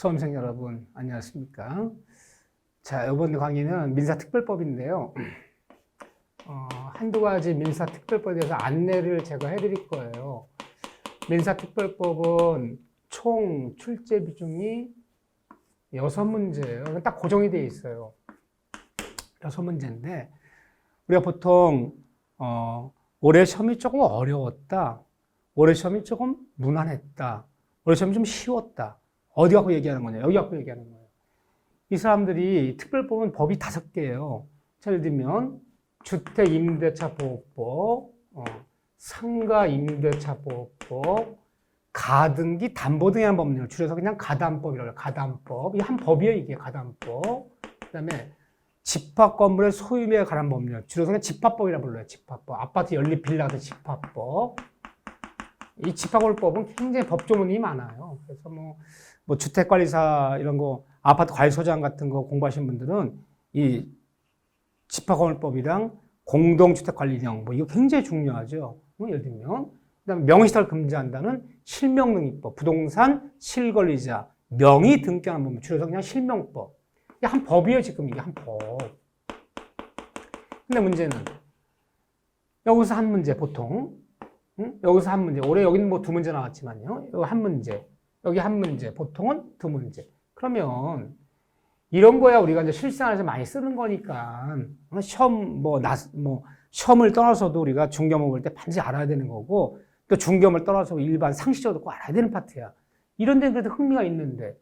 수험생 여러분, 안녕하십니까? 자, 이번 강의는 민사특별법인데요. 한두 가지 민사특별법에 대해서 안내를 제가 해드릴 거예요. 민사특별법은 총 출제 비중이 6문제예요. 딱 고정이 되어 있어요. 6문제인데, 우리가 보통, 올해 시험이 조금 어려웠다. 올해 시험이 조금 무난했다. 올해 시험이 좀 쉬웠다. 어디 갖고 얘기하는 거냐? 여기 갖고 얘기하는 거예요. 이 사람들이 특별법은 법이 5개예요. 예를 들면 주택임대차보호법, 상가임대차보호법, 가등기 담보등에 대한 법률, 줄여서 그냥 가담법이라고 해요. 가담법. 이게 한 법이에요, 이게 가담법. 그 다음에 집합건물의 소유에 관한 법률, 줄여서 그냥 집합법이라고 불러요. 집합법. 아파트 연립 빌라 같은 집합법. 이 집합건물법은 굉장히 법조문이 많아요. 그래서 뭐 주택관리사 이런 거, 아파트 관리소장 같은 거 공부하신 분들은 이 집합건물법이랑 공동주택관리령, 이거 굉장히 중요하죠. 예를 들면, 그다음에 명의시설 금지한다는 실명등기법, 부동산 실권리자, 명의 등기하는 법률, 줄여서 그냥 실명법. 이게 한 법이에요, 지금 이게 한 법. 근데 문제는 여기서 한 문제, 보통. 여기서 한 문제. 올해 여기는 뭐 2문제 나왔지만요. 여기 한 문제. 여기 한 문제. 보통은 2문제. 그러면 이런 거야 우리가 이제 실생활에서 많이 쓰는 거니까 시험을 떠나서도 우리가 중개업을 볼 때 반드시 알아야 되는 거고, 또 중개업을 떠나서 일반 상식적으로 꼭 알아야 되는 파트야. 이런 데는 그래도 흥미가 있는데,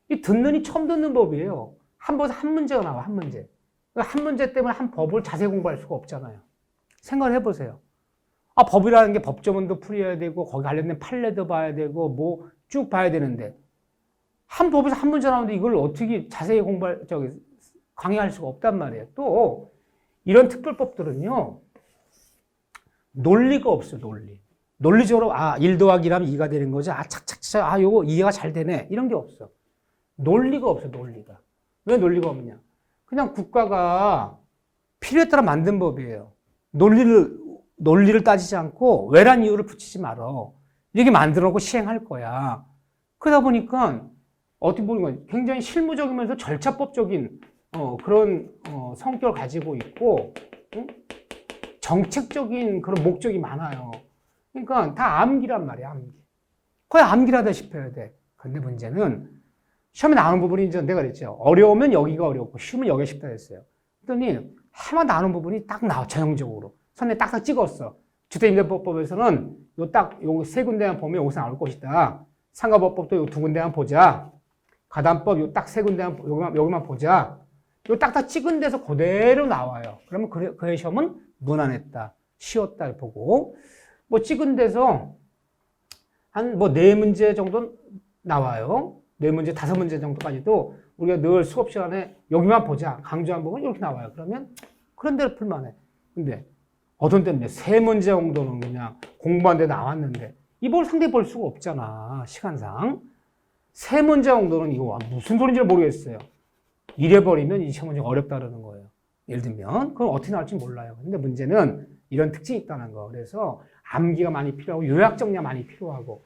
이 듣는이 처음 듣는 법이에요. 한 번에 한 문제가 나와, 한 문제. 한 문제 때문에 한 법을 자세히 공부할 수가 없잖아요. 생각을 해보세요. 법이라는 게 법조문도 풀어야 되고, 거기 관련된 판례도 봐야 되고, 쭉 봐야 되는데, 한 법에서 한 문제 나오는데 이걸 어떻게 자세히 강의할 수가 없단 말이에요. 또, 이런 특별법들은요, 논리가 없어요, 논리. 논리적으로, 1 더하기 1하면 2가 되는 거죠. 착착착, 요거 이해가 잘 되네. 이런 게 없어. 논리가 없어, 논리가. 왜 논리가 없냐? 그냥 국가가 필요에 따라 만든 법이에요. 논리를 따지지 않고 왜란 이유를 붙이지 말어. 이렇게 만들어 놓고 시행할 거야. 그러다 보니까 어떻게 보면 굉장히 실무적이면서 절차법적인 그런 성격을 가지고 있고, 정책적인 그런 목적이 많아요. 그러니까 다 암기란 말이야, 암기. 거의 암기라다시피 해야 돼. 근데 문제는 시험에 나오는 부분이 이제 내가 그랬죠. 어려우면 여기가 어렵고 쉬우면 여기가 쉽다 했어요. 그랬더니 해마 나오는 부분이 딱 나와, 전형적으로. 선에 딱딱 찍었어. 주택임대법에서는 요 세 군데만 보면 여기서 나올 것이다. 상가법법도 요 2군데만 보자. 가담법 요 딱 3군데만 여기만 보자. 요 딱딱 찍은 데서 그대로 나와요. 그러면 그의 시험은 무난했다, 쉬웠다 보고, 찍은 데서 한 4문제 정도 나와요. 4문제, 5문제 정도까지도 우리가 늘 수업 시간에 여기만 보자, 강조한 부분 이렇게 나와요. 그러면 그런 대로 풀만해. 근데 어떤 때는 3문제 정도는 그냥 공부한 데 나왔는데 이걸 상대히 볼 수가 없잖아, 시간상. 3문제 정도는 이거 무슨 소리인지 모르겠어요. 이래버리면 이 시험 문제가 어렵다는 거예요. 예를 들면 그럼 어떻게 나올지 몰라요. 근데 문제는 이런 특징이 있다는 거. 그래서 암기가 많이 필요하고 요약 정리가 많이 필요하고,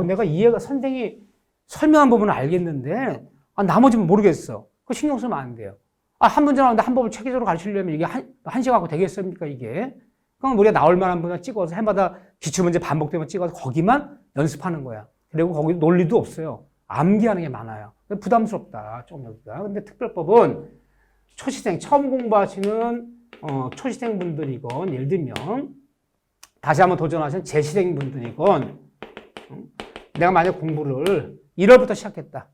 내가 선생이 설명한 부분은 알겠는데 나머지는 모르겠어. 그거 신경 쓰면 안 돼요. 한 문제 나오는데 한 법을 체계적으로 가르치려면 이게 한 시간 갖고 되겠습니까, 이게? 그럼 우리가 나올 만한 부분을 찍어서 해마다 기출문제 반복되면 찍어서 거기만 연습하는 거야. 그리고 거기 논리도 없어요. 암기하는 게 많아요. 부담스럽다, 좀 여기가. 근데 특별법은 초시생, 처음 공부하시는 초시생 분들이건, 예를 들면 다시 한번 도전하시는 재시생 분들이건, 내가 만약 공부를 1월부터 시작했다.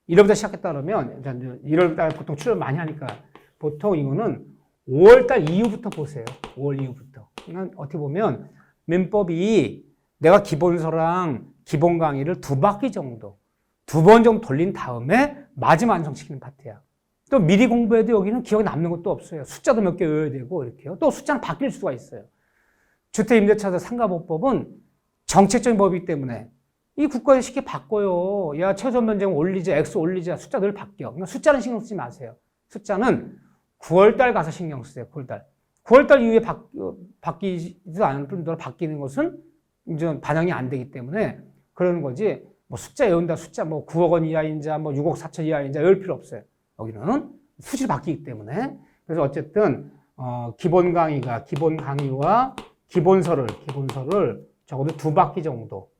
1월부터 시작했다 그러면 1월달 보통 출연 많이 하니까 보통 이거는 5월달 이후부터 보세요. 5월 이후부터. 그러니까 어떻게 보면 민법이 내가 기본서랑 기본 강의를 2바퀴 정도, 2번 정도 돌린 다음에 마지막 완성시키는 파트야. 또 미리 공부해도 여기는 기억에 남는 것도 없어요. 숫자도 몇 개 외워야 되고 이렇게요. 또 숫자는 바뀔 수가 있어요. 주택임대차 상가법법은 정책적인 법이기 때문에 이 국가에서 쉽게 바꿔요. 야, 최소 면적 올리자, 액수 올리자, 숫자 늘 바뀌어. 그러니까 숫자는 신경 쓰지 마세요. 숫자는 9월달 가서 신경 쓰세요. 9월달. 9월달 이후에 바뀌지도 않을 뿐더러 바뀌는 것은 이제 반영이 안 되기 때문에 그러는 거지. 뭐 숫자 외운다 숫자 뭐 9억 원 이하인 자, 뭐 6억 4천 이하인 자 외울 필요 없어요. 여기는 수식이 바뀌기 때문에. 그래서 어쨌든 기본 강의와 기본서를 적어도 2바퀴 정도,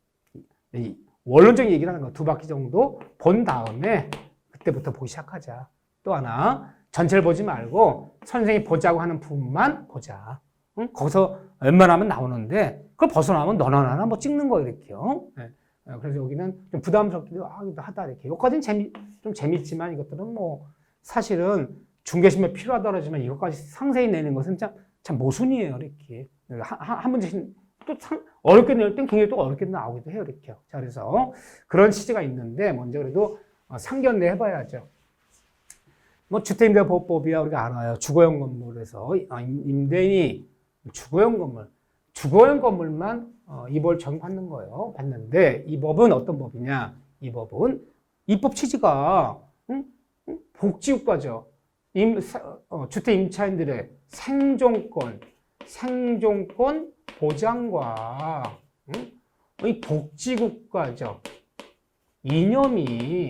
이 원론적인 얘기를 하는 거 2바퀴 정도 본 다음에 그때부터 보기 시작하자. 또 하나, 전체를 보지 말고 선생님이 보자고 하는 부분만 보자. 응? 거기서 웬만하면 나오는데 그걸 벗어나면 너나 나나 뭐 찍는 거 이렇게요. 네. 그래서 여기는 좀 부담스럽기도 하다 이렇게. 여기까지는 좀 재밌지만 이것들은 뭐 사실은 중개심에 필요하다 그러지만 이것까지 상세히 내는 것은 참 모순이에요 이렇게. 한 문제씩 또 어렵게 낼 땐 굉장히 또 어렵게 나오기도 해요 이렇게요. 자, 그래서 그런 취지가 있는데 먼저 그래도 상견례 해봐야죠. 뭐 주택임대보호법이야 우리가 알아요. 주거용 건물에서 임대인이 주거용 건물만 이 법을 적용받는 거예요. 받는데 이 법은 어떤 법이냐? 이 법은 입법 취지가 복지국가죠. 주택 임차인들의 생존권 보장과 이 복지국가적 이념이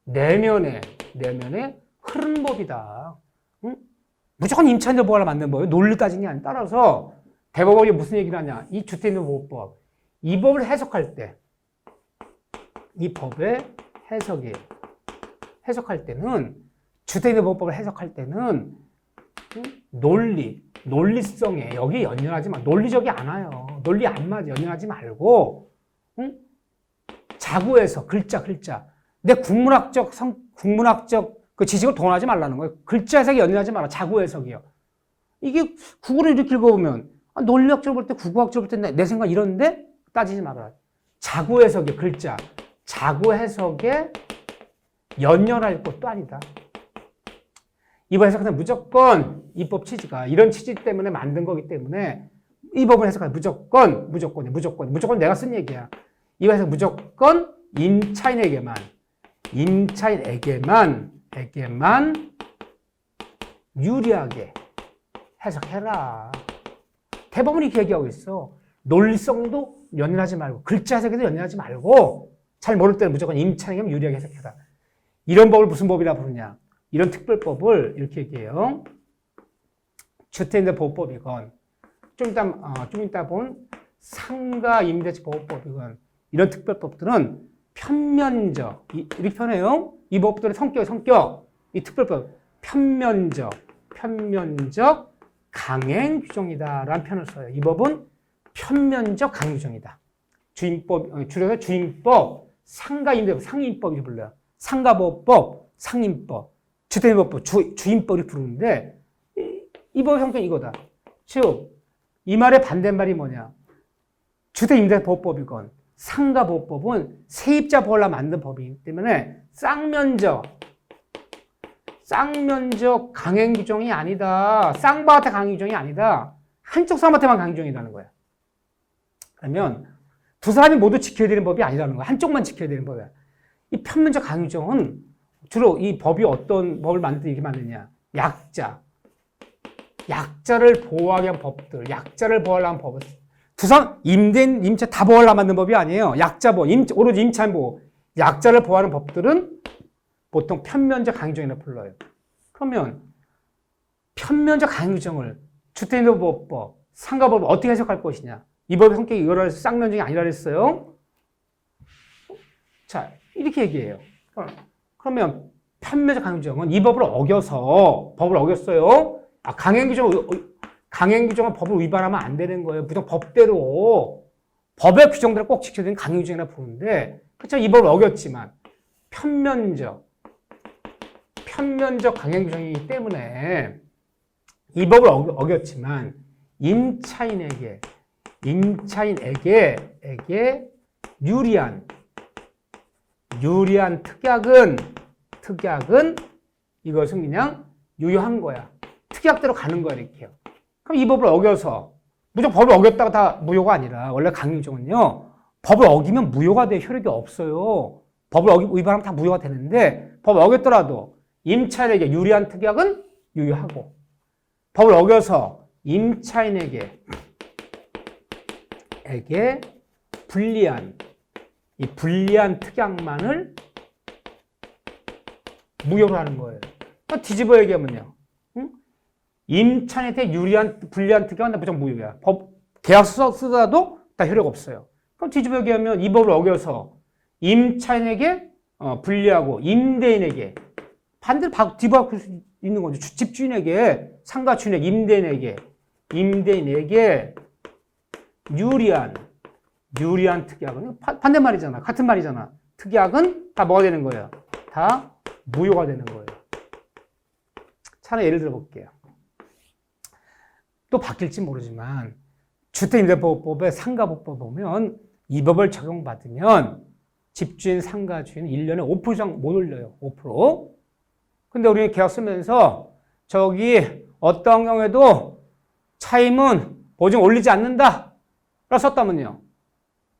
내면에 흐르는 법이다. 무조건 임차인들 보호를 만든 법이에요. 논리 따지는 게 아니라. 따라서 대법원이 무슨 얘기를 하냐. 이 주택임대보호법, 이 법을 해석할 때, 이 법의 해석할 때는, 주택임대보호법을 해석할 때는 논리성에 여기에 연연하지 마. 논리적이 않아요. 논리 안 맞아. 연연하지 말고 자구에서 글자 내 국문학적 그 지식을 동원하지 말라는 거예요. 글자 해석에 연연하지 마라. 자구 해석이요. 이게 국어를 이렇게 읽어보면 논리학적으로 볼 때 국어학적으로 볼 때 내 생각 이런데 따지지 말아라. 자구 해석이 글자. 자구 해석에 연연할 것도 아니다. 이번 해석은 무조건 입법 취지가 이런 취지 때문에 만든 거기 때문에 이 법을 해석하면 무조건 내가 쓴 얘기야. 이번 해석 무조건 임차인에게만 유리하게 해석해라. 대법원이 이렇게 얘기하고 있어. 논리성도 연연하지 말고 글자 해석에도 연연하지 말고 잘 모를 때는 무조건 임차인에게만 유리하게 해석해라. 이런 법을 무슨 법이라 부르냐. 이런 특별법을 이렇게 얘기해요. 주택임대보호법이건 좀 이따 본 상가임대차보호법이건 이런 특별법들은 편면적 이렇게 표현해요. 이 법들의 성격 이 특별법 편면적 강행 규정이다라는 표현을 써요. 이 법은 편면적 강행 규정이다. 줄여서 주임법, 상가임대법, 상임법 이렇게 불러요. 상가보호법, 상임법, 주택임대보호법, 주임법을 부르는데 이 법의 성격은 이거다. 즉, 이 말의 반대말이 뭐냐? 주택임대보호법이건 상가보호법은 세입자 보호를 만든 법이기 때문에 쌍면적 강행 규정이 아니다. 쌍방한테 강행 규정이 아니다. 한쪽 사람한테만 강행 규정이라는 거야. 그러면 두 사람이 모두 지켜야 되는 법이 아니라는 거야. 한쪽만 지켜야 되는 법이야. 이 편면적 강행 규정은 주로 이 법이 어떤 법을 이렇게 만드냐. 약자를 보호하기 위한 법들, 약자를 보호하려는 법을 두 사람, 임대인, 임차 다 보호하려고 만든 법이 아니에요. 약자 보호, 오로지 임차인 보호. 약자를 보호하는 법들은 보통 편면적 강행 규정이라고 불러요. 그러면 편면적 강행 규정을 주택임대보호법, 상가보호법 어떻게 해석할 것이냐? 이 법의 성격이 이거라 해서 쌍면적이 아니라 그랬어요. 자, 이렇게 얘기해요. 그러면 편면적 강행 규정은 이 법을 어겼어요. 강행 규정은 법을 위반하면 안 되는 거예요. 무조건 법대로 법의 규정대로 꼭 지켜야 되는 강행 규정이라 부르는데, 그렇죠? 이 법을 어겼지만 편면적 강행 규정이기 때문에 이 법을 어겼지만 임차인에게 유리한 특약은 이것은 그냥 유효한 거야. 특약대로 가는 거야 이렇게요. 그럼 이 법을 어겨서 무조건 법을 어겼다가 다 무효가 아니라 원래 강행 규정은요. 법을 어기면 무효가 돼. 효력이 없어요. 법을 위반하면 다 무효가 되는데 법을 어겼더라도 임차인에게 유리한 특약은 유효하고 법을 어겨서 임차인에게 불리한 이 불리한 특약만을 무효로 하는 거예요. 뒤집어 얘기하면요. 응? 임차인에 대해 불리한 특약은 무조건 무효야. 계약서 쓰더라도 다 효력 없어요. 그럼 뒤집어 얘기하면 이 법을 어겨서 임차인에게 불리하고 임대인에게 반대로 뒤바꿀 수 있는 거죠. 집주인에게, 상가 주인에게, 임대인에게 유리한 특약은 반대말이잖아. 같은 말이잖아. 특약은 다 뭐가 되는 거예요? 다 무효가 되는 거예요. 차라리 예를 들어 볼게요. 또 바뀔지 모르지만 주택임대보호법의 상가보호법 보면 이 법을 적용받으면 집주인, 상가주인 1년에 5% 이상 못 올려요. 5%. 근데 우리는 계약 쓰면서 저기 어떤 경우에도 차임은 보증 올리지 않는다 라고 썼다면요.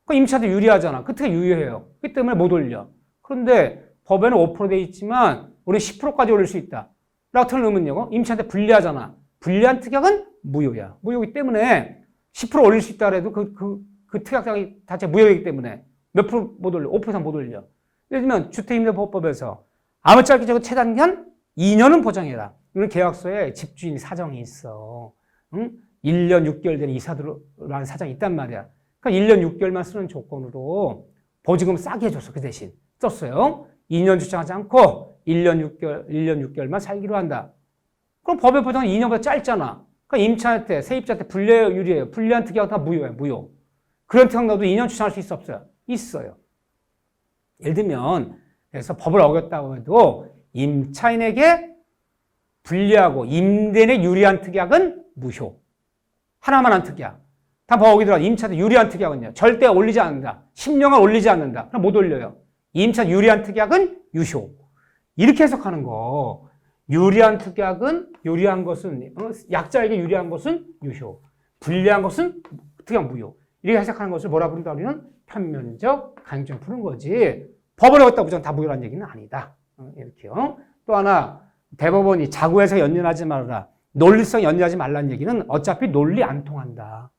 그 임차인한테 유리하잖아. 그 특약 유효해요. 그렇기 때문에 못 올려. 그런데 법에는 5%돼 있지만 우리는 10%까지 올릴 수 있다 라고 틀으면요. 임차인한테 불리하잖아. 불리한 특약은 무효야. 무효이기 때문에 10% 올릴 수 있다 해도 그 특약상이 자체 무효이기 때문에 몇 프로 못 올려? 5% 이상 못 올려. 예를 들면 주택임대보호법에서 아무짝에 적어도 최단기간 2년은 보장해라. 이런 계약서에 집주인 사정이 있어. 응? 1년 6개월 전에 이사 들어라는 사정이 있단 말이야. 그러니까 1년 6개월만 쓰는 조건으로 보증금 싸게 해줬어. 그 대신 썼어요. 2년 주장하지 않고 1년 6개월만 살기로 한다. 그럼 법의 보장은 2년보다 짧잖아. 그러니까 임차인한테, 세입자한테 유리해요. 불리한 특약은 다 무효예요. 무효. 그런 특약 넣어도 2년 주장할 수 있어? 없어요? 있어요. 예를 들면 그래서 법을 어겼다고 해도 임차인에게 불리하고 임대인에 유리한 특약은 무효. 하나만 한 특약. 다 법 어기더라도 임차인한테 유리한 특약은요. 절대 올리지 않는다. 10년간 올리지 않는다. 그럼 못 올려요. 임차 유리한 특약은 유효. 이렇게 해석하는 거. 유리한 것은 약자에게 유리한 것은 유효. 불리한 것은 특약 무효. 이렇게 해석하는 것을 뭐라 부른다? 우리는 편면적 강요점 푸는 거지. 법을 어겼다고 무조건 다 무효라는 얘기는 아니다. 이렇게요. 또 하나 대법원이 자구해석 연연하지 말아라. 논리성 연연하지 말라는 얘기는 어차피 논리 안 통한다.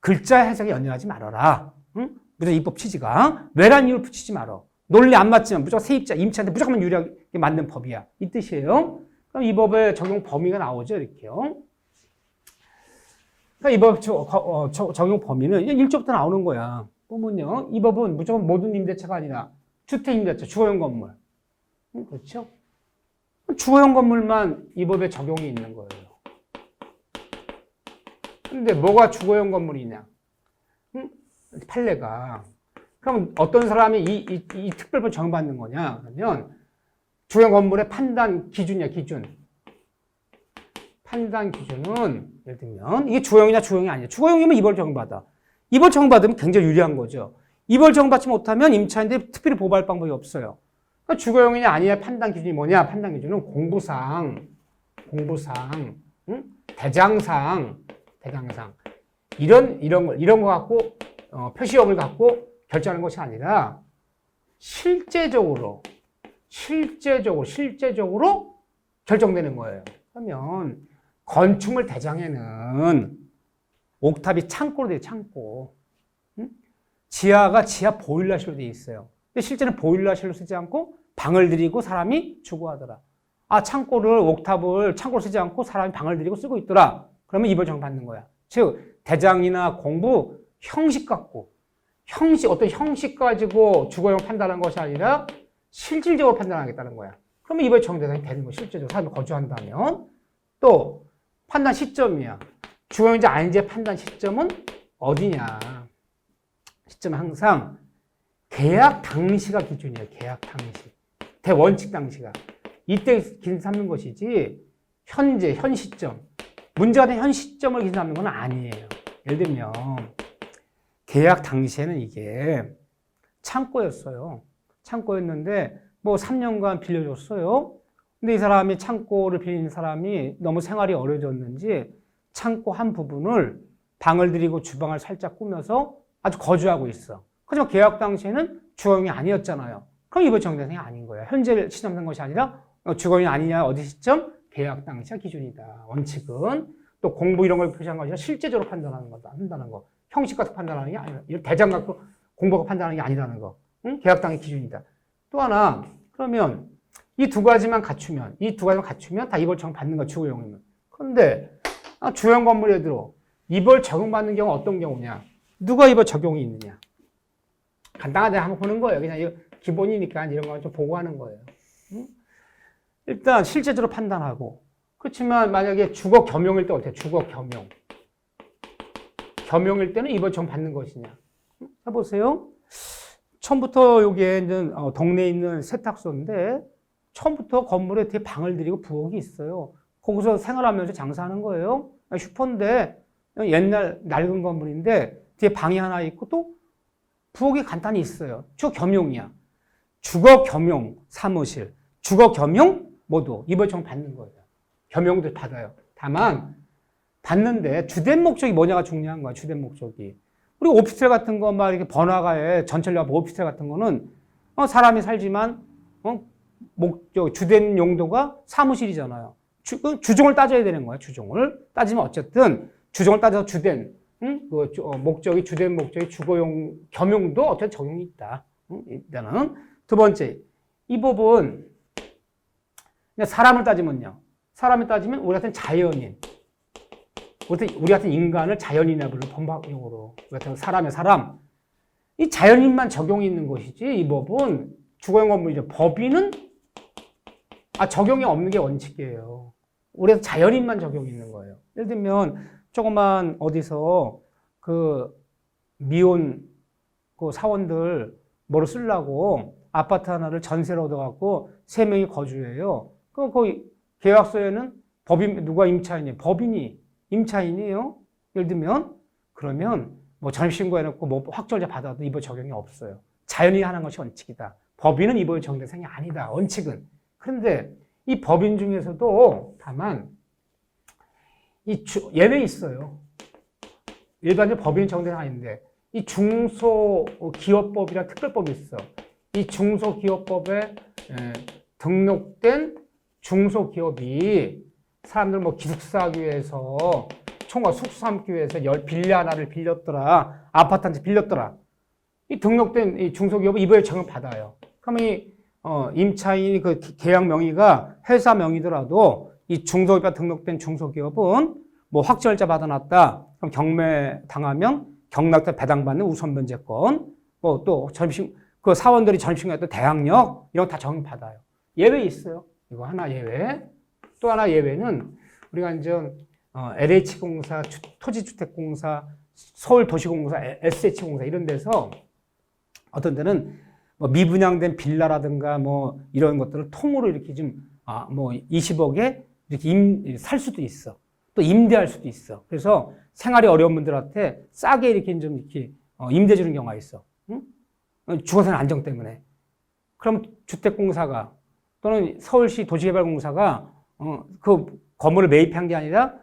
글자 해석에 연연하지 말아라. 응? 무조건 입법 취지가 왜란 이유를 붙이지 말어. 논리 안 맞지만 무조건 세입자, 임차한테 무조건 유리하게 만든 법이야. 이 뜻이에요. 그럼 이 법의 적용 범위가 나오죠. 이렇게요. 그러니까 이 법 적용 범위는 1조부터 나오는 거야. 보면요. 이 법은 무조건 모든 임대차가 아니라 주택임대차, 주거용 건물. 그렇죠? 주거용 건물만 이 법에 적용이 있는 거예요. 근데 뭐가 주거용 건물이냐? 판례가. 그럼 어떤 사람이 이 특별법 적용받는 거냐? 그러면 주거용 건물의 판단 기준이야, 기준. 판단 기준은 예를 들면 이게 주거용이냐 주거용이 아니냐. 주거용이면 이벌 적용받아. 이벌 적용받으면 굉장히 유리한 거죠. 이벌 적용받지 못하면 임차인들이 특별히 보호할 방법이 없어요. 그러니까 주거용이냐 아니냐 판단 기준이 뭐냐? 판단 기준은 공부상, 응? 대장상 이런 거 갖고 표시형을 갖고 결정하는 것이 아니라 실제적으로 결정되는 거예요. 그러면 건축물 대장에는 옥탑이 창고로 돼, 창고. 응? 지하가 지하 보일러실로 돼 있어요. 근데 실제는 보일러실로 쓰지 않고 방을 들이고 사람이 주거하더라. 아, 옥탑을 창고로 쓰지 않고 사람이 방을 들이고 쓰고 있더라. 그러면 이벌 적용받는 거야. 즉, 대장이나 공부 어떤 형식 가지고 주거용 판단한 것이 아니라 실질적으로 판단하겠다는 거야. 그러면 이벌 적용 대상이 되는 거야. 실제적으로 사람이 거주한다면. 또 판단 시점이야. 주거용인지 아닌지 판단 시점은 어디냐. 시점은 항상 계약 당시가 기준이에요. 계약 당시. 대원칙 당시가. 이때 기준 삼는 것이지 현 시점. 문제가 된 현 시점을 기준 삼는 건 아니에요. 예를 들면 계약 당시에는 이게 창고였어요. 창고였는데 뭐 3년간 빌려줬어요. 근데 이 사람이 창고를 빌린 사람이 너무 생활이 어려졌는지 창고 한 부분을 방을 들이고 주방을 살짝 꾸며서 아주 거주하고 있어. 하지만 계약 당시에는 주거용이 아니었잖아요. 그럼 이번 정대상이 아닌 거야. 현재 시점된 것이 아니라 주거용이 아니냐 어디 시점? 계약 당시가 기준이다. 원칙은 또 공부 이런 걸 표시한 것이 아니라 실제적으로 판단하는 거다. 한다는 거. 형식 같은 판단하는 게 아니라 대장 갖고 공부가 판단하는 게 아니라는 거. 응? 계약당의 기준이다. 또 하나, 그러면 이 두 가지만 갖추면 다 이벌 적용받는 거야, 주거용이면. 그런데 주형 건물에 들어 이벌 적용받는 경우는 어떤 경우냐? 누가 이벌 적용이 있느냐? 간단하게 한번 보는 거예요. 그냥 이거 기본이니까 이런 거 좀 보고 하는 거예요. 응? 일단 실제적으로 판단하고. 그렇지만 만약에 주거 겸용일 때 어때요? 주거 겸용. 겸용일 때는 이벌 적용받는 것이냐? 해보세요. 처음부터 여기에 이제 동네에 있는 세탁소인데 처음부터 건물에 뒤에 방을 들이고 부엌이 있어요. 거기서 생활하면서 장사하는 거예요. 슈퍼인데 옛날 낡은 건물인데 뒤에 방이 하나 있고 또 부엌이 간단히 있어요. 주거 겸용이야. 주거 겸용 사무실, 주거 겸용 모두 이벌 적용 받는 거예요. 겸용도 받아요. 다만 받는데 주된 목적이 뭐냐가 중요한 거야. 주된 목적이. 우리 오피스텔 같은 거 막 이렇게 번화가에 전철역 오피스텔 같은 거는 사람이 살지만 목적 주된 용도가 사무실이잖아요. 주종을 따져야 되는 거야. 주종을 따지면 어쨌든 주종을 따져서 주된 목적이 주된 목적이 주거용 겸용도 어쨌든 적용이 있다. 일단은 두 번째 이 법은 사람을 따지면요. 사람을 따지면 우리 같은 자연인, 우리 같은 인간을 자연인이라 부르는 법학용어로 우리 같은 사람의 사람 이 자연인만 적용이 있는 것이지 이 법은 주거용 건물이죠. 법인은 적용이 없는 게 원칙이에요. 우리 자연인만 적용이 있는 거예요. 예를 들면 조그만 어디서 그 미혼 그 사원들 뭐로 쓰려고 아파트 하나를 전세로 얻어갖고 3명이 거주해요. 거기 계약서에는 법인 누가 임차인이에요? 법인이 임차인이에요. 예를 들면 그러면 뭐 전입신고해놓고 뭐 확정자 받아도 이벌 적용이 없어요. 자연인이 하는 것이 원칙이다. 법인은 이벌 적용 대상이 아니다. 원칙은. 그런데 이 법인 중에서도 다만 예외 있어요. 일반적으로 법인 적용 대상 아닌데 이 중소기업법이라는 특별법이 있어. 이 중소기업법에 등록된 중소기업이 사람들 뭐 기숙사 하기 위해서 총각 숙소 삼기 위해서 빌라 하나를 빌렸더라. 아파트 한 채 빌렸더라. 이 등록된 이 중소기업은 이번에 적용 받아요. 그러면 이 임차인이 그 계약 명의가 회사 명의더라도 이 중소기업에 등록된 중소기업은 뭐 확정일자 받아놨다. 그럼 경매 당하면 경락대 배당받는 우선 변제권. 뭐 또 그 사원들이 전입신고했던 대항력 이런 거 다 적용 받아요. 예외 있어요. 이거 하나 예외. 또 하나 예외는 우리가 이제 LH공사, 토지주택공사, 서울도시공사, SH공사 이런 데서 어떤 데는 뭐 미분양된 빌라라든가 뭐 이런 것들을 통으로 이렇게 좀 뭐 20억에 이렇게 살 수도 있어. 또 임대할 수도 있어. 그래서 생활이 어려운 분들한테 싸게 이렇게 좀 이렇게 임대 주는 경우가 있어. 응? 주거생 안정 때문에. 그럼 주택공사가 또는 서울시 도시개발공사가 그 건물을 매입한 게 아니라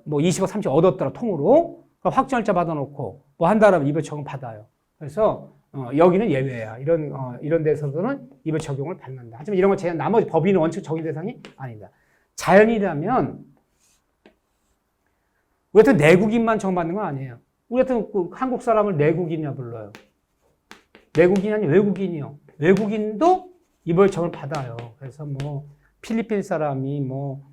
뭐 20억, 30억 얻었더라 통으로 확정일자 받아놓고 뭐 한 달에 이별 적용 받아요. 그래서 여기는 예외야. 이런 데서는 이별 적용을 받는다. 하지만 이런 거 제한 나머지 법인은 원칙 적용 대상이 아니다. 자연이라면 우리 같은 내국인만 적용받는 건 아니에요. 우리 같은 그 한국 사람을 내국인이라 불러요. 내국인이 아니라 외국인이요. 외국인도 이별 적용을 받아요. 그래서 뭐 필리핀 사람이 뭐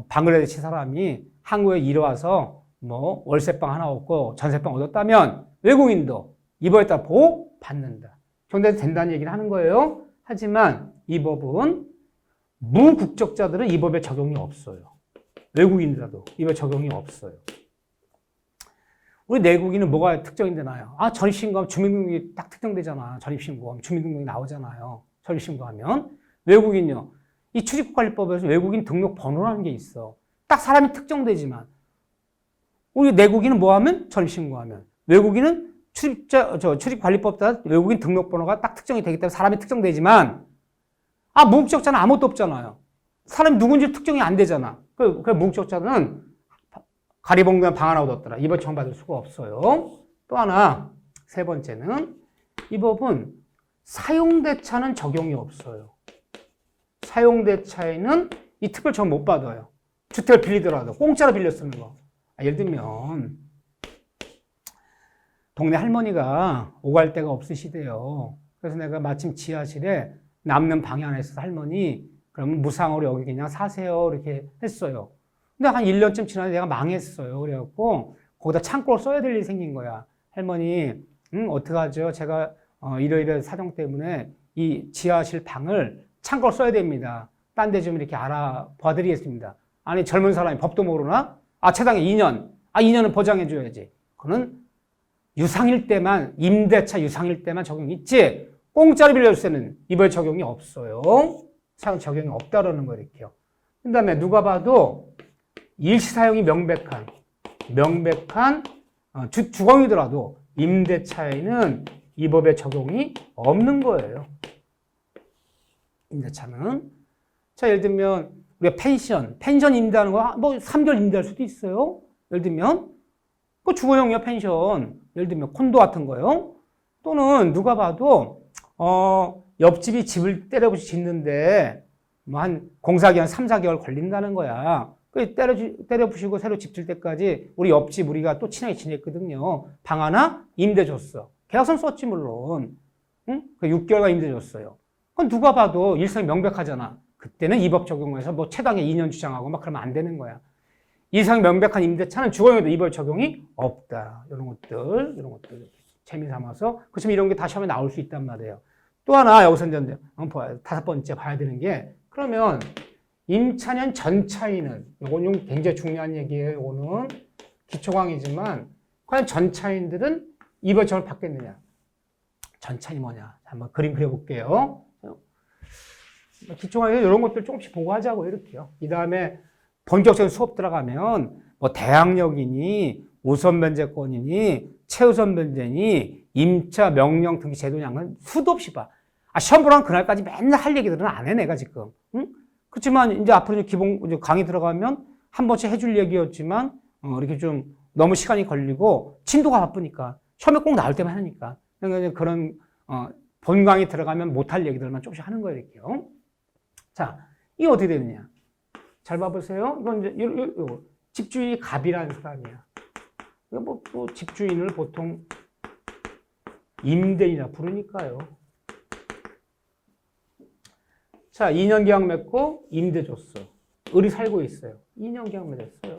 방글라데시 사람이 한국에 이리 와서 뭐 월세방 하나 얻고 전세방 얻었다면 외국인도 이법에 따라 보호 받는다. 정대에서 된다는 얘기를 하는 거예요. 하지만 이 법은 무국적자들은 이 법에 적용이 없어요. 외국인이라도 이 법에 적용이 없어요. 우리 내국인은 뭐가 특정이 되나요? 전입신고하면 주민등록이 딱 특정되잖아. 전입신고하면 주민등록이 나오잖아요. 전입신고하면. 외국인요. 이 출입국관리법에서 외국인 등록 번호라는 게 있어. 딱 사람이 특정되지만. 우리 내국인은 뭐 하면? 전입신고하면. 외국인은 출입관리법 따라 외국인 등록번호가 딱 특정이 되기 때문에 사람이 특정되지만, 무국적자는 아무것도 없잖아요. 사람이 누군지 특정이 안 되잖아. 그 무국적자는 가리봉구에 방 하나 얻었더라. 이 법 적용받을 수가 없어요. 또 하나, 세 번째는 이 법은 사용대차는 적용이 없어요. 사용대차에는 이 특별 적용 못 받아요. 주택을 빌리더라도 공짜로 빌려 쓰는 거. 예를 들면 동네 할머니가 오갈 데가 없으시대요. 그래서 내가 마침 지하실에 남는 방이 하나 있어서 할머니, 그러면 무상으로 여기 그냥 사세요. 이렇게 했어요. 근데 한 1년쯤 지나서 내가 망했어요. 그래갖고 거기다 창고를 써야 될 일이 생긴 거야. 할머니, 어떡하죠? 제가 이러이러 사정 때문에 이 지하실 방을 창고로 써야 됩니다. 딴 데 좀 이렇게 알아봐 드리겠습니다. 아니, 젊은 사람이 법도 모르나? 아, 최단계 2년. 아, 2년은 보장해 줘야지. 그거는 유상일 때만, 임대차 유상일 때만 적용이 있지. 공짜로 빌려줄 때는 이번에 적용이 없어요. 적용이 없다라는 거 이렇게요. 그 다음에 누가 봐도 일시사용이 명백한 주거이더라도 임대차에는 이 법에 적용이 없는 거예요. 임대차는. 자, 예를 들면 우리가 펜션 임대하는 거 뭐 3개월 임대할 수도 있어요. 예를 들면 그 주거용이야 펜션. 예를 들면 콘도 같은 거요. 또는 누가 봐도 옆집이 집을 때려부시 짓는데 뭐 한 공사기간 3, 4개월 걸린다는 거야. 그 때려부시고 새로 집 질 때까지 우리 옆집 우리가 또 친하게 지냈거든요. 방 하나 임대 줬어. 계약서는 썼지 물론. 응? 그 6개월간 임대 줬어요. 그건 누가 봐도 일상이 명백하잖아. 그때는 이 법 적용해서 뭐 최단계 2년 주장하고 막 그러면 안 되는 거야. 이상 명백한 임대차는 주거용에도 이 법 적용이 없다. 이런 것들 재미 삼아서 그렇지만 이런 게 다 시험에 나올 수 있단 말이에요. 또 하나 여기서 이제 5번째 봐야 되는 게 그러면 임차년 전차인은 이건 굉장히 중요한 얘기예요. 이거는 기초강의지만 과연 전차인들은 이 법 적용을 받겠느냐? 전차인이 뭐냐? 한번 그림 그려볼게요. 기초강의 이런 것들 조금씩 보고 하자고 이렇게요. 이 다음에 본격적인 수업 들어가면 뭐 대항력이니 우선 변제권이니 최우선 변제니 임차 명령 등기 제도냐는 수도 없이 봐. 시험 보라는 그날까지 맨날 할 얘기들은 안 해 내가 지금. 응? 그렇지만 이제 앞으로 기본 강의 들어가면 한 번씩 해줄 얘기였지만 이렇게 좀 너무 시간이 걸리고 진도가 바쁘니까 시험에 꼭 나올 때만 하니까 그러니까 그런 본 강의 들어가면 못할 얘기들만 조금씩 하는 거예요 이렇게요. 자, 이게 어떻게 되느냐? 잘 봐보세요. 이건 이제 집주인이 갑이라는 사람이야. 뭐 또 집주인을 보통 임대인이라 부르니까요. 자, 2년 계약 맺고 임대 줬어. 을이 살고 있어요. 2년 계약 맺었어요.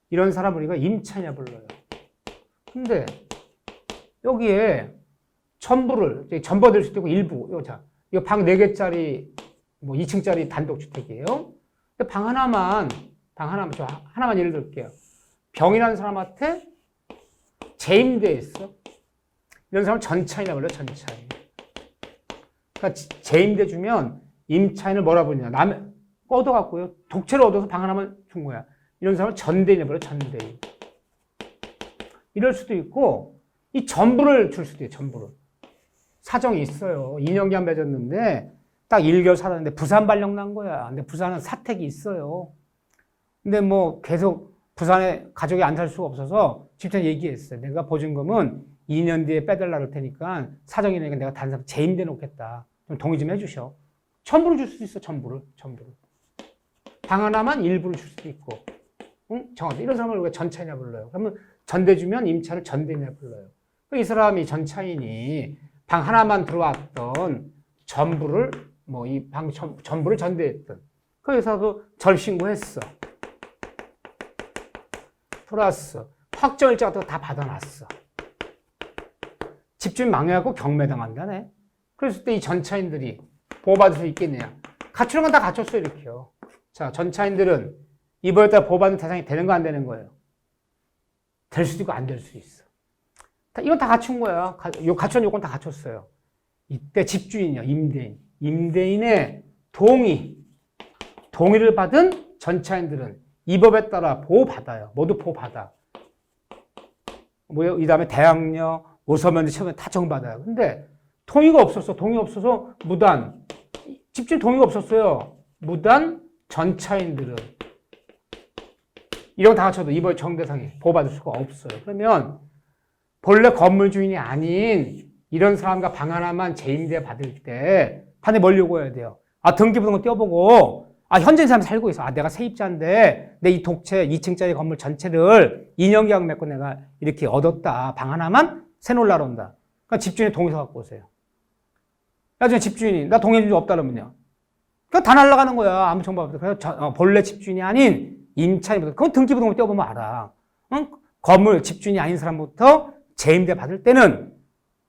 이런 사람을 우리가 임차냐 불러요. 근데 여기에 전부를 전부될 수도 있고 일부. 이거 방 4개짜리 뭐 2층짜리 단독주택이에요. 근데 방 하나만 저 하나만 예를 들게요. 병이라는 사람한테 재임대했어. 이런 사람은 전차인이라고 불러요. 전차인. 그러니까 재임대 주면 임차인을 뭐라 부르냐. 남의 얻어갖고요. 독채를 얻어서 방 하나만 준 거야. 이런 사람은 전대인이라고 불러요. 전대인. 이럴 수도 있고 이 전부를 줄 수도 있어요. 전부를. 사정이 있어요. 2년 계약 맺었는데 딱 1개월 살았는데 부산 발령 난 거야. 근데 부산은 사택이 있어요. 근데 뭐 계속 부산에 가족이 안 살 수가 없어서 집주인 얘기했어요. 내가 보증금은 2년 뒤에 빼달라 그럴 테니까 사정이 되니까 내가 다른 사람 재임대 놓겠다. 좀 동의 좀 해주셔. 전부를 줄 수도 있어. 전부를. 방 하나만 일부를 줄 수도 있고. 응? 정확히 이런 사람을 우리가 전차인이라 불러요. 그러면 전대 주면 임차를 전대인이라 불러요. 이 사람이 전차인이 방 하나만 들어왔던 전부를 뭐 이 방 전부를 전대했던 그 회사도 절신고했어. 플러스 확정일자 같은 거 다 받아놨어. 집주인 망해갖고 경매당한다네. 그랬을 때 이 전차인들이 보호받을 수 있겠느냐. 갖추는 건 다 갖췄어요. 이렇게요. 자, 전차인들은 이번에 따라 보호받는 대상이 되는 거 안 되는 거예요. 될 수도 있고 안 될 수도 있어. 이건 다 갖춘 거야. 갖춘 요건 다 갖췄어요. 이때 집주인이요. 임대인의 동의를 받은 전차인들은 이 법에 따라 보호받아요. 모두 보호받아. 이 다음에 대항력, 우선변제, 최우선 다 적용받아요. 근데 동의 없어서 무단. 집주인 동의가 없었어요. 무단 전차인들은 이런 거 다 갖춰도 이번 정대상에 보호받을 수가 없어요. 그러면 본래 건물 주인이 아닌 이런 사람과 방 하나만 재임대 받을 때 판에 뭘 요구해야 돼요? 등기부등본 떼어보고 현재 삶 살고 있어. 내가 세입자인데 내 이 독채 2층짜리 건물 전체를 2년 계약 맺고 내가 이렇게 얻었다. 방 하나만 새 놀라러 온다. 그러니까 집주인이 동의서 갖고 오세요. 나중에 집주인이 나 동의해준 적 없다 그러면요. 그러니까 다 날아가는 거야. 아무 정보 없어. 그래서 본래 집주인이 아닌 임차인부터 그건 등기부등본 떼어보면 알아. 응? 건물 집주인이 아닌 사람부터 재임대 받을 때는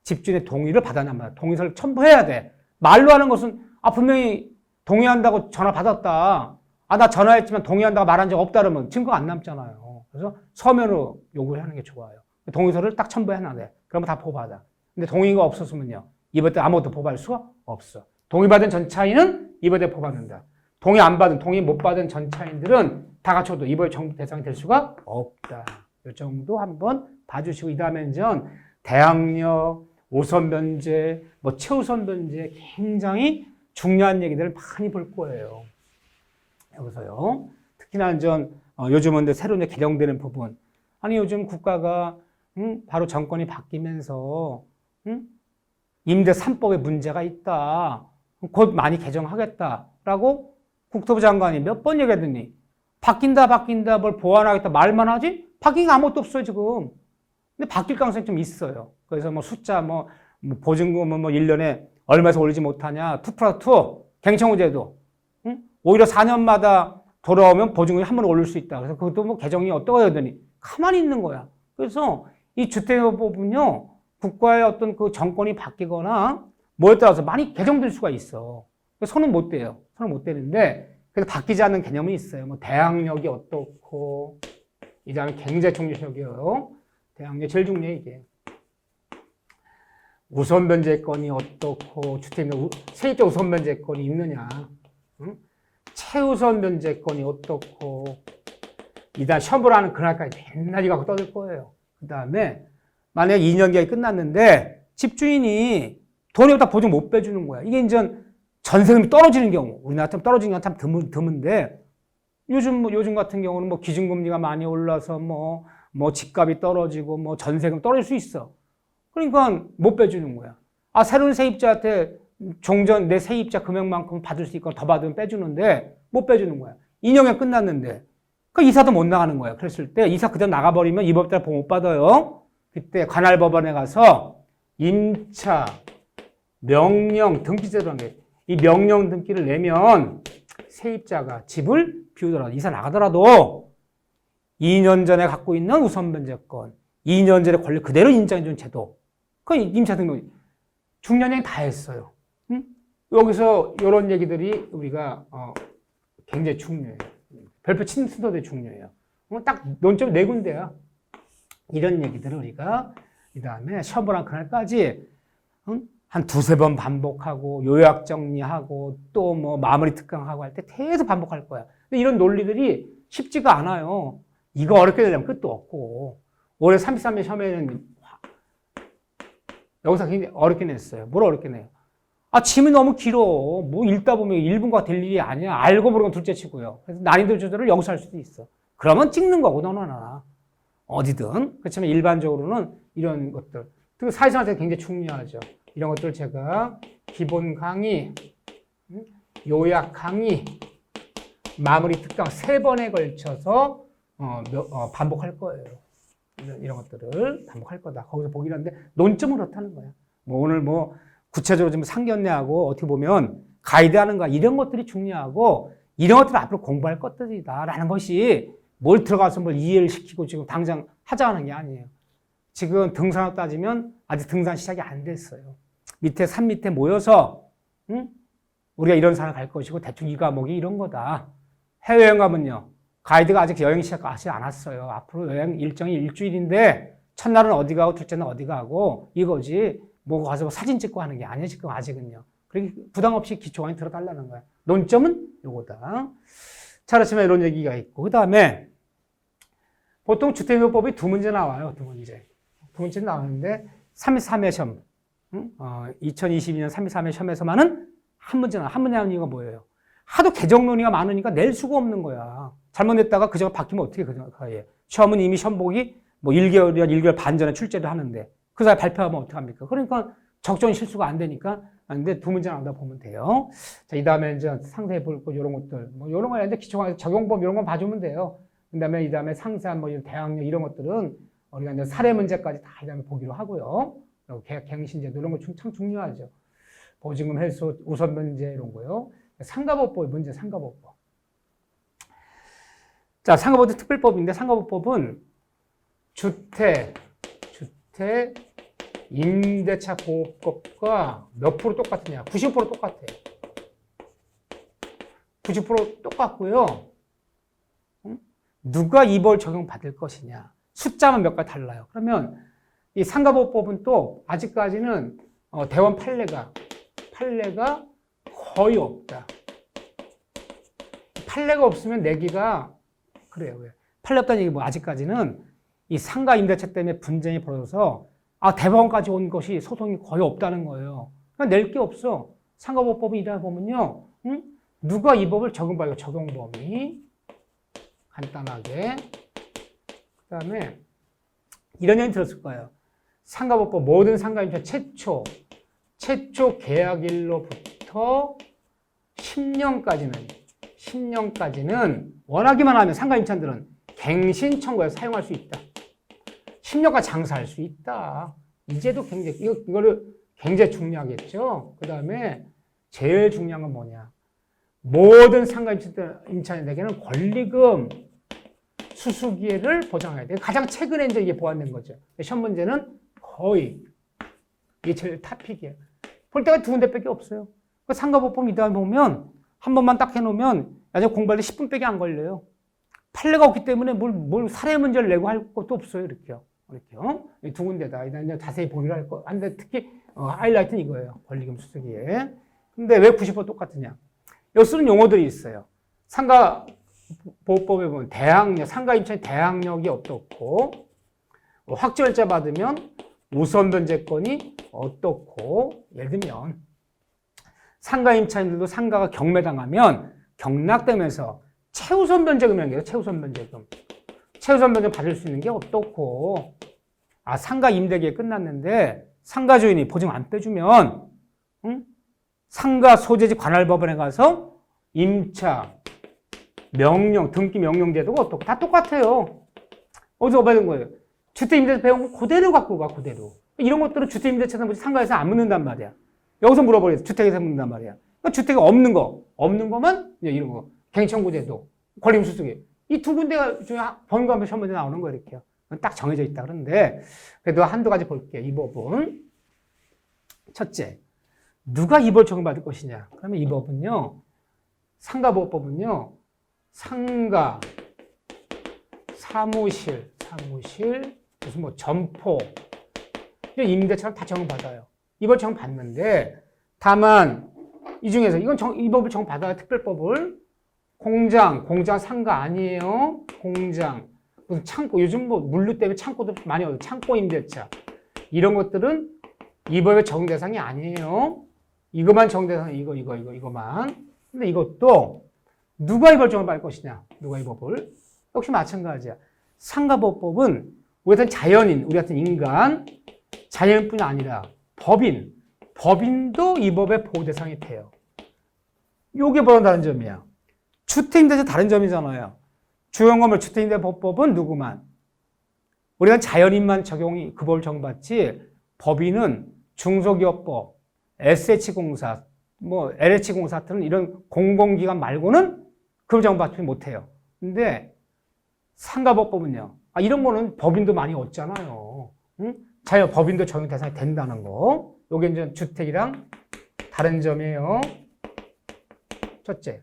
집주인의 동의를 받았냔 말이야. 동의서를 첨부해야 돼. 말로 하는 것은 분명히 동의한다고 전화 받았다. 나 전화했지만 동의한다고 말한 적 없다 그러면 증거가 안 남잖아요. 그래서 서면으로 요구하는 게 좋아요. 동의서를 딱 첨부해놔야 돼. 그러면 다 보고받아. 근데 동의가 없었으면요. 이번에 아무것도 보고받을 수가 없어. 동의받은 전차인은 이번에 보고받는다. 동의 못 받은 전차인들은 다 갖춰도 이번에 정부 대상이 될 수가 없다. 이 정도 한번 봐주시고 이 다음에 전 대항력, 우선 변제, 최우선 변제 굉장히 중요한 얘기들을 많이 볼 거예요. 여기서요. 특히나 요즘은 새로 개정되는 부분. 요즘 국가가 바로 정권이 바뀌면서 임대 3법에 문제가 있다. 곧 많이 개정하겠다라고 국토부 장관이 몇 번 얘기하더니 바뀐다 뭘 보완하겠다 말만 하지? 바뀐 게 아무것도 없어요 지금. 근데 바뀔 가능성이 좀 있어요. 그래서 숫자 보증금은 1년에 얼마에서 올리지 못하냐 2+2 갱청구제도 오히려 4년마다 돌아오면 보증금이 한 번 올릴 수 있다. 그래서 그것도 개정이 어떠고 하더니 가만히 있는 거야. 그래서 이 주택요법은요 국가의 어떤 그 정권이 바뀌거나 뭐에 따라서 많이 개정될 수가 있어. 손은 못 대요. 손은 못 대는데 그래서 바뀌지 않는 개념이 있어요. 대항력이 어떻고 이 다음에 경제총리력이요. 대항력 제일 중요해 이게. 우선 변제권이 어떻고 세입자 우선 변제권이 있느냐. 최우선 변제권이 어떻고 이단 시험 보라는 그날까지 맨날 이거 갖고 떠들 거예요. 그 다음에 만약에 2년 계약이 끝났는데 집주인이 돈이 없다 보증 못 빼주는 거야. 이게 이제 전세금이 떨어지는 경우, 우리나라처럼 떨어지는 경우는 참 드문데 요즘 같은 경우는 기준금리가 많이 올라서 집값이 떨어지고 전세금 떨어질 수 있어. 그러니까 못 빼주는 거야. 새로운 세입자한테 종전 내 세입자 금액만큼 받을 수 있고 더 받으면 빼주는데 못 빼주는 거야. 2년이 끝났는데 그 이사도 못 나가는 거야. 그랬을 때 이사 그대로 나가버리면 이 법 따라 보험 못 받아요. 그때 관할법원에 가서 임차, 명령, 등기제도라는 게 이 명령 등기를 내면 세입자가 집을 비우더라도 이사 나가더라도 2년 전에 갖고 있는 우선 변제권, 2년 전에 권리 그대로 인정해준 제도. 그 임차 등록 중년행위 다 했어요. 여기서 이런 얘기들이 우리가 굉장히 중요해요. 별표 친 순서도 중요해요. 딱 논점 네 군데야. 이런 얘기들을 우리가 이 다음에 시험 보는 그날까지 한 두세 번 반복하고 요약 정리하고 또 마무리 특강하고 할 때 계속 반복할 거야. 근데 이런 논리들이 쉽지가 않아요. 이거 어렵게 되려면 끝도 없고 올해 33회 시험에는 여기서 굉장히 어렵게 냈어요. 뭘 어렵게 내요? 짐이 너무 길어. 읽다 보면 1분과 될 일이 아니야. 알고 모르면 둘째 치고요. 그래서 난이도 조절을 여기서 할 수도 있어. 그러면 찍는 거고 너나 어디든. 그렇지만 일반적으로는 이런 것들. 그리고 사회생활에 굉장히 중요하죠. 이런 것들 제가 기본 강의, 요약 강의, 마무리 특강 3번에 걸쳐서 반복할 거예요. 이런 것들을 반복할 거다. 거기서 보긴 한데 논점은 그렇다는 거야. 오늘 구체적으로 좀 상견례하고 어떻게 보면 가이드하는 거 이런 것들이 중요하고 이런 것들을 앞으로 공부할 것들이다라는 것이 뭘 들어가서 뭘 이해를 시키고 지금 당장 하자는 게 아니에요. 지금 등산업 따지면 아직 등산 시작이 안 됐어요. 산 밑에 모여서 우리가 이런 산을 갈 것이고 대충 이 과목이 이런 거다. 해외여행 가면요. 가이드가 아직 여행 시작하지 않았어요. 앞으로 여행 일정이 일주일인데 첫날은 어디 가고 둘째 날 어디 가고 이거지. 가서 사진 찍고 하는 게 아니에요. 지금 아직은요. 그러니까 부담 없이 기초 강의 들어달라는 거야. 논점은 요거다. 자, 그렇지만 이런 얘기가 있고 그 다음에 보통 주택요법이 2문제 나와요. 2문제. 2문제 나오는데 33회 시험 2022년 33회 시험에서만은 한 문제 나와. 한 문제 나오는 이유가 뭐예요? 하도 개정 논의가 많으니까 낼 수가 없는 거야. 잘못냈다가 그저 바뀌면 어떻게 해? 시험은 이미 시험 보기 1개월이나 1개월 반 전에 출제를 하는데 그 사이 발표하면 어떡합니까? 그러니까 적정 실수가 안 되니까 근데 두 문제 나온다 보면 돼요. 자, 이 다음에 이제 상세히 볼 거, 이런 것들. 뭐, 이런 거 이제 기초가 적용법 이런 거 봐주면 돼요. 그 다음에 이 다음에 상세한 뭐, 대항력 이런 것들은 우리가 이제 사례 문제까지 다 이 다음에 보기로 하고요. 그리고 갱신제도 이런 거 참 중요하죠. 보증금 횟수, 우선 문제 이런 거요. 상가법법 문제, 상가법법. 자, 상가법도 특별법인데 상가법법은 주택, 임대차 보호법과 몇 프로 똑같으냐? 90% 똑같아요. 90% 똑같고요. 누가 이 법 적용받을 것이냐? 숫자만 몇 가지 달라요. 그러면 이 상가법법은 또 아직까지는 대원 판례가 거의 없다. 판례가 없으면 내기가 그래요. 왜? 판례 없다는 얘기 뭐 아직까지는 이 상가 임대차 때문에 분쟁이 벌어져서 대법원까지 온 것이 소송이 거의 없다는 거예요. 그러니까 낼 게 없어. 상가법법이 이러다 보면요. 누가 이 법을 적용받아요? 적용범위. 간단하게. 그 다음에 이런 얘기 들었을 거예요. 상가법법 모든 상가임차 최초 계약일로부터 10년까지는 원하기만 하면 상가임차들은 갱신 청구해서 사용할 수 있다. 10년까지 장사할 수 있다. 이제도 굉장히 이거를 굉장히 중요하겠죠. 그 다음에 제일 중요한 건 뭐냐? 모든 상가임차인에게는 권리금 수수 기회를 보장해야 돼요. 가장 최근에 이제 이게 보완된 거죠. 시험 문제는 거의 이게 제일 탑픽이에요. 볼 때가 두 군데밖에 없어요. 그 상가법법 이다 보면 한 번만 딱 해놓으면 나중에 공부할 때 10분밖에 안 걸려요. 판례가 없기 때문에 뭘 사례 문제를 내고 할 것도 없어요. 이렇게요. 이 두 군데다. 이제 자세히 보기로 할 거. 근데 특히 하이라이트는 이거예요. 권리금 수수기에. 근데 왜 90% 똑같으냐? 여기 쓰는 용어들이 있어요. 상가보호법에 보면 대항력, 상가임차인 대항력이 어떻고, 확정일자 받으면 우선 변제권이 어떻고, 예를 들면 상가임차인들도 상가가 경매당하면 경락되면서 최우선 변제금이라는 게 최우선 변제금. 최우선 변제 받을 수 있는 게 어떻고, 상가 임대기에 끝났는데 상가 주인이 보증 안 빼주면 상가 소재지 관할법원에 가서 임차, 명령, 등기 명령 제도가 어떻고 다 똑같아요. 어디서 받은 거예요? 주택임대차 배운 거 그대로 갖고 가, 그대로. 이런 것들은 주택임대차 상가에서 안 묻는단 말이야. 여기서 물어버려서 주택에서 묻는단 말이야. 그러니까 주택이 없는 거만 이런 거. 갱신청구제도, 권리금 수수기. 이 두 군데가 번거하면 시험 문제 나오는 거예요, 이렇게요. 딱 정해져 있다 그러는데, 그래도 한두 가지 볼게요, 이 법은. 첫째, 누가 이 법을 적용받을 것이냐? 그러면 이 법은요, 상가보호법은요, 상가, 사무실, 무슨 뭐 점포, 임대차를 다 적용받아요. 이 법을 적용받는데, 다만, 이 중에서, 이 법을 적용받아야 특별법을, 공장 상가 아니에요? 공장. 무슨 창고, 요즘 뭐 물류 때문에 창고도 많이 얻어요. 창고 임대차. 이런 것들은 이 법의 적용 대상이 아니에요. 이것만 적용 대상이 이거만. 근데 이것도 누가 이 법을 적용받을 것이냐? 누가 이 법을? 역시 마찬가지야. 상가보호법은 우리 같은 자연인, 우리 같은 인간, 자연인뿐이 아니라 법인도 이 법의 보호 대상이 돼요. 요게 뭐랑 다른 점이야? 주택임대차 다른 점이잖아요. 주형건물 주택임대법법은 누구만? 우리가 자연인만 그 법을 적용받지, 법인은 중소기업법, SH공사, LH공사 같은 이런 공공기관 말고는 그 법을 적용받지 못해요. 근데 상가법법은요. 이런 거는 법인도 많이 얻잖아요. 법인도 적용 대상이 된다는 거. 요게 이제 주택이랑 다른 점이에요. 첫째.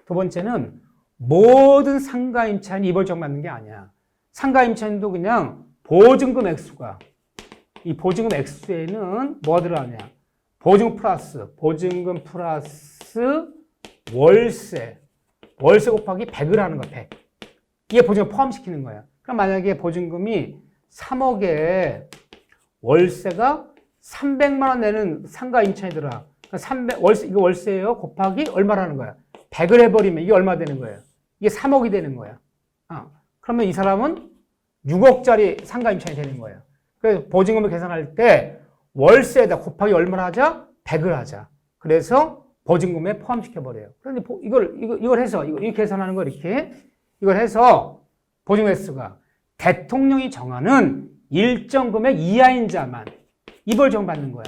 두 번째는 모든 상가임차인이 이 법을 적용받는 게 아니야. 상가임차인도 그냥 보증금 액수가, 이 보증금 액수에는 뭐가 들어가냐? 보증금 플러스 월세 곱하기 100을 하는 거야, 100. 이게 보증금 포함시키는 거야. 그럼 만약에 보증금이 3억에 월세가 300만 원 내는 상가임차인들아, 이거 월세예요? 곱하기 얼마라는 거야? 100을 해버리면 이게 얼마 되는 거예요? 이게 3억이 되는 거야. 그러면 이 사람은 6억짜리 상가임차인이 되는 거예요. 그래서 보증금을 계산할 때 월세에다 곱하기 얼마나 하자? 100을 하자. 그래서 보증금에 포함시켜버려요. 그런데 이걸 해서, 이렇게 계산하는 거 이렇게. 이걸 해서 보증 횟수가 대통령이 정하는 일정 금액 이하인 자만 이벌 적용받는 거야.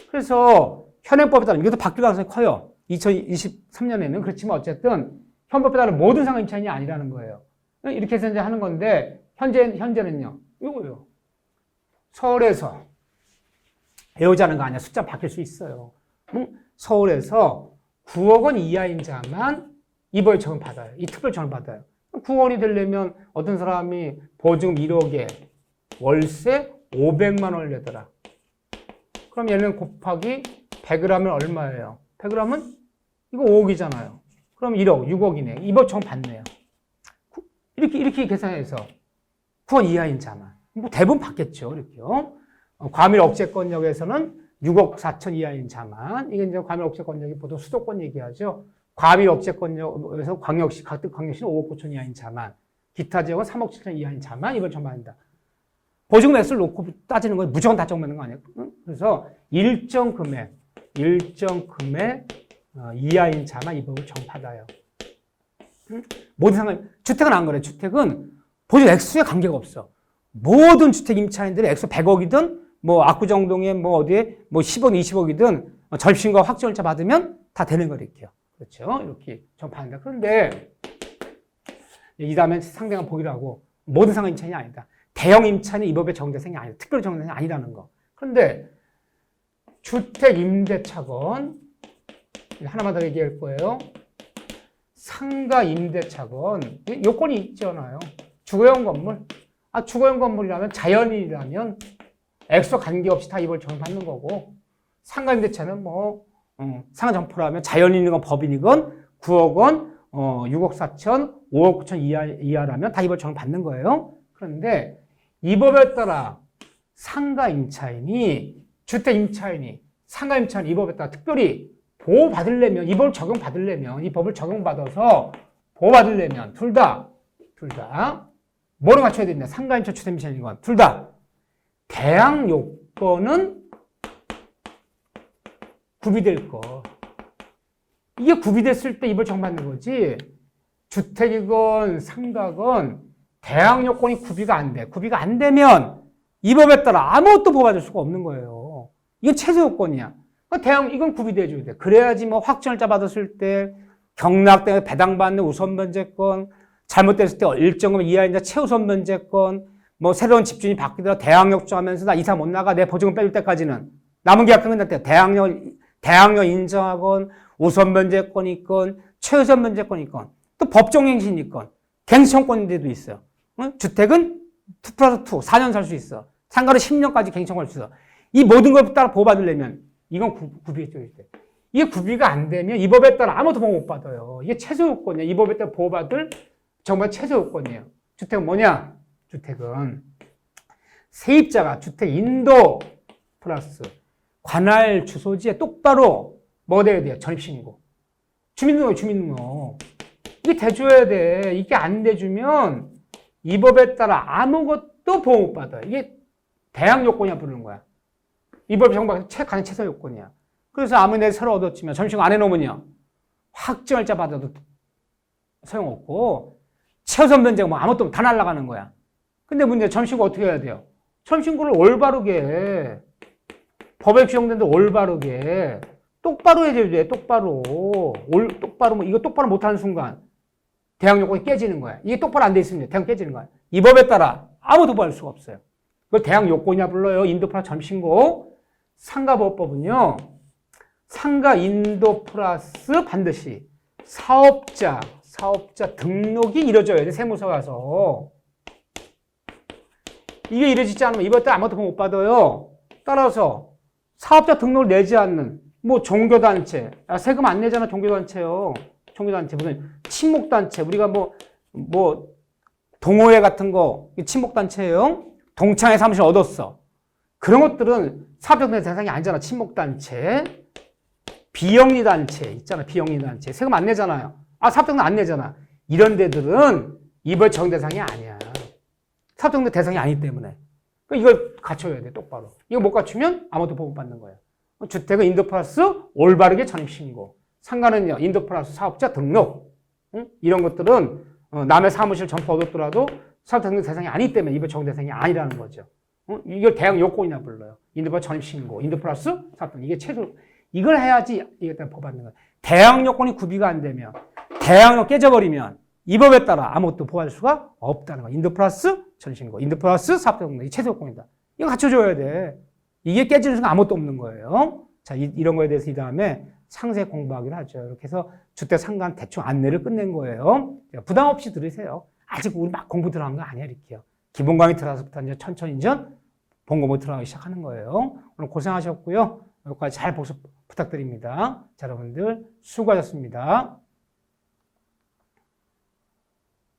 그래서 현행법에 따라 이것도 바뀔 가능성이 커요. 2023년에는. 그렇지만 어쨌든 현법에 따른 모든 상가 임차인이 아니라는 거예요. 이렇게 해서 이제 하는 건데 현재는요. 이거요. 서울에서 배우자는 거 아니야. 숫자 바뀔 수 있어요. 서울에서 9억 원 이하인 자만 이벌 적용 받아요. 이 특별 적용 받아요. 9억 원이 되려면 어떤 사람이 보증금 1억에 월세 500만 원을 내더라. 그럼 얘는 곱하기 100을 하면 얼마예요? 100을 하면 이거 5억이잖아요. 그럼 1억, 6억이네. 이벌 적용 받네요. 이렇게 계산해서 9억 이하인 자만. 뭐 대부분 받겠죠. 이렇게요. 과밀 억제권역에서는 6억 4천 이하인 자만. 이게 이제 과밀 억제권역이 보통 수도권 얘기하죠. 과밀 억제권역에서 광역시, 각급 광역시는 5억 9천 이하인 자만. 기타 지역은 3억 7천 이하인 자만 이걸 적용받는다. 보증금 액수를 놓고 따지는 건 무조건 다 적용받는 거 아니에요. 그래서 일정 금액 이하인 자만 이 법을 적용받아요. 모든 상황, 주택은 안 그래. 주택은 보증 액수에 관계가 없어. 모든 주택 임차인들의 액수 100억이든 뭐 압구정동에 뭐 어디에 뭐 10억, 20억이든 절신과 확정일자 받으면 다 되는 거랬게요. 그렇죠? 이렇게 적용받는다. 그런데 이 다음에 상대가 보기로 하고 모든 상황 임차인이 아니다. 대형 임차인이 이 법의 적용대상이 아니다. 특별 적용대상이 아니라는 거. 그런데 주택 임대차건 하나만 더 얘기할 거예요. 상가 임대차건 요건이 있잖아요. 주거용 건물. 주거용 건물이라면 자연인이라면 액수와 관계없이 다 이걸 적용받는 거고 상가 임대차는 뭐 상가 점포라면 자연인이건 법인이건 9억 원, 6억 4천, 5억 9천 이하라면 다 이걸 적용받는 거예요. 그런데 이 법에 따라 상가 임차인이 주택 임차인이 상가 임차인 이 법에 따라 특별히 보호받으려면 이 법을 적용받으려면 이 법을 적용받아서 보호받으려면 둘 다 뭐를 갖춰야 된다. 상가 임차 주택 임차인인 건 둘 다 대항 요건은 구비될 거. 이게 구비됐을 때 이걸 적용받는 거지. 주택이건 상가건 대항 요건이 구비가 안 돼. 구비가 안 되면 이 법에 따라 아무것도 보호받을 수가 없는 거예요. 이건 최저 요건이야. 대항 이건 구비돼 줘야 돼. 그래야지 뭐 확정일자 받았을 때 경락 때문에 배당받는 우선 면제권, 잘못됐을 때 일정 금액 이하인 자 최우선 면제권, 뭐 새로운 집주인이 바뀌더라도 대항력 주하면서 나 이사 못 나가 내 보증금 빼줄 때까지는 남은 계약금 끝날 때 대항력 인정하건 우선 면제권이 있건 최우선 면제권이 있건 또 법정갱신이 있건 갱신청권인데도 있어요. 주택은 2+2 4년 살 수 있어. 상가로 10년까지 갱신청권을 할 수 있어. 이 모든 걸 따라 보호받으려면 이건 구비해줘야 돼. 이게 구비가 안 되면 이 법에 따라 아무도 보호 못 받아요. 이게 최소 요건이야. 이 법에 따라 보호받을 정말 최소 요건이에요. 주택은 뭐냐? 주택은 세입자가 주택 인도 플러스 관할 주소지에 똑바로 뭐 돼야 돼요? 전입신고. 주민등록. 이게 돼줘야 돼. 이게 안 돼주면 이 법에 따라 아무것도 보호 못 받아요. 이게 대항 요건이야 부르는 거야. 이 법이 정말 가장 최소 요건이야. 그래서 아무리 내 서로 얻었지만 전입신고 안 해놓으면요. 확정일자 받아도 소용없고 최우선 면제가 뭐 아무것도 다 날아가는 거야. 근데 문제 전입신고 어떻게 해야 돼요? 전입신고를 올바르게 법에 규정된 대로 올바르게 똑바로 해줘야 돼. 똑바로 뭐 이거 똑바로 못하는 순간 대항 요건이 깨지는 거야. 이게 똑바로 안 돼 있으면 대항 깨지는 거야. 이 법에 따라 아무도 보호할 수가 없어요. 그걸 대항 요건이냐 불러요. 인도 플러스 전입신고. 상가보호법은요. 상가 인도 플러스 반드시 사업자 등록이 이루어져야 돼. 세무서 가서. 이게 이루어지지 않으면 이번 때 아무것도 못 받아요. 따라서 사업자 등록을 내지 않는 뭐 종교단체. 세금 안 내잖아. 종교단체요. 종교단체 무슨 친목단체. 우리가 뭐 동호회 같은 거 친목단체예요. 동창회 사무실 얻었어. 그런 것들은 사업자 등록 대상이 아니잖아. 친목단체. 비영리단체 있잖아. 비영리단체. 세금 안 내잖아요. 사업자 등록 안 내잖아. 이런 데들은 이벌 적용 대상이 아니야. 사업자 등록 대상이 아니기 때문에. 그러니까 이걸 갖춰야 돼, 똑바로. 이거 못 갖추면 아무것도 보호받는 거예요. 주택은 인도 플러스 올바르게 전입신고. 상가는요, 인도 플러스 사업자 등록. 응? 이런 것들은 남의 사무실 점포 얻었더라도 사업자 등록 대상이 아니기 때문에 이번 적용 대상이 아니라는 거죠. 이걸 대응 요건이나 불러요. 인도 플러스 전입신고, 인도 플러스 사업자 등록. 이게 최소, 이걸 해야지 이것 때문에 보호받는 거예요. 대항 요건이 구비가 안 되면, 대항이 깨져버리면 이 법에 따라 아무것도 보호할 수가 없다는 거예요. 인도 플러스 전신고, 인도 플러스 사업자 등록. 이 최소 요건이다. 이거 갖춰줘야 돼. 이게 깨지는 순간 아무것도 없는 거예요. 자, 이런 거에 대해서 이 다음에 상세 공부하기로 하죠. 이렇게 해서 주택 상관 대충 안내를 끝낸 거예요. 부담 없이 들으세요. 아직 우리 막 공부 들어간 거 아니야, 이렇게요. 기본 강의 들어서부터 이제 천천히 이제 본 공부 들어가기 시작하는 거예요. 오늘 고생하셨고요. 여기까지 잘 복습 부탁드립니다. 자, 여러분들 수고하셨습니다.